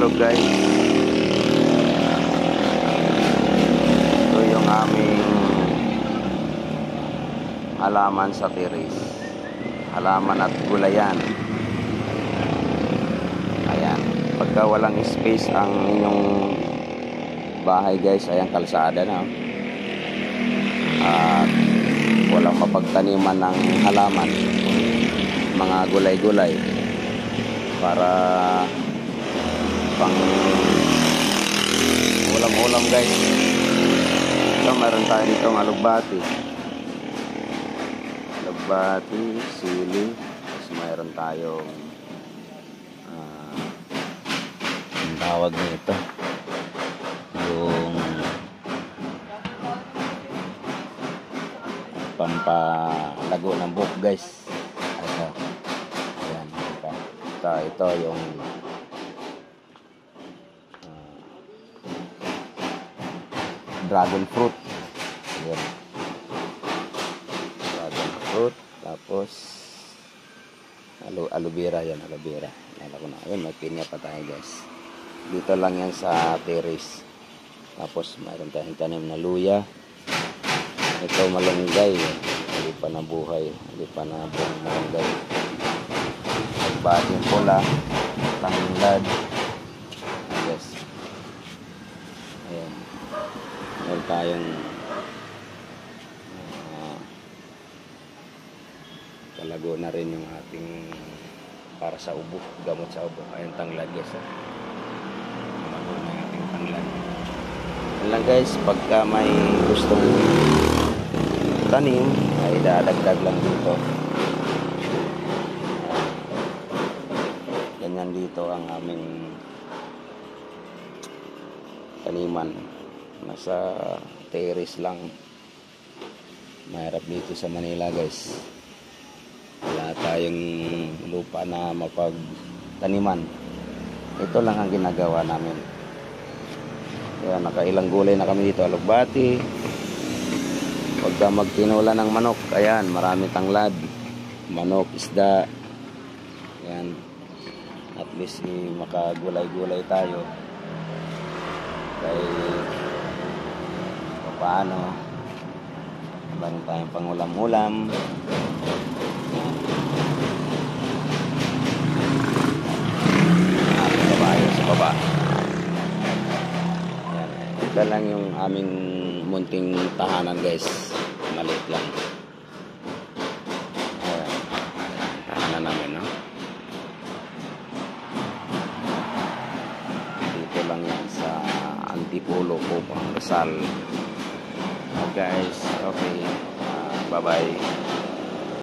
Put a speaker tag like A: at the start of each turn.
A: itlog guys. Ito yung aming halaman sa terrace. Halaman at gulayan. Ayan. Pagka walang space ang inyong bahay guys, ayan kalsada na. At walang mapagtaniman ng halaman, mga gulay-gulay para pang ulam-ulam guys. So meron tayo ditong alugbati, sili, tapos mayroon tayong ang tawag nito, yung pampalago ng buhok guys. Ito, ayan, ito yung dragon fruit. Ayan. Dragon fruit. Tapos aloe vera yan, aloe vera. Nala ko na. Ayun, may pinya pa tayo guys. Dito lang yan sa terrace. Tapos mayroon tayong tanim na luya. Ito malunggay. Hindi pa nabuhay. Hindi pa nabuong malunggay. Nagbating pula. Tanglad. Yes. Ayan. Meron tayong talago na rin yung ating para sa ubo, gamot sa ubo. Ayun, tanglad guys. Talago na yung ating tanglad. Yan lang guys, pagka may gustong tanim ay dadagdag lang dito. Ganyan dito ang aming taniman. Nasa terrace lang. Mahirap dito sa Manila guys. Wala tayong lupa na mapagtaniman. Ito lang ang ginagawa namin. Kaya nakailang gulay na kami dito. Alugbati. Pagka magtinula ng manok, ayan, marami tanglad. Manok, isda. Ayan. At least makagulay-gulay tayo. Kaya paano meron tayong pangulam-ulam. Sa baba. Ayan. Ito lang yung aming munting tahanan guys. Maliit lang. Ayan. Tahanan namin, no? Dito lang yan sa Antipolo po, Rizal. Guys, okay. Bye-bye.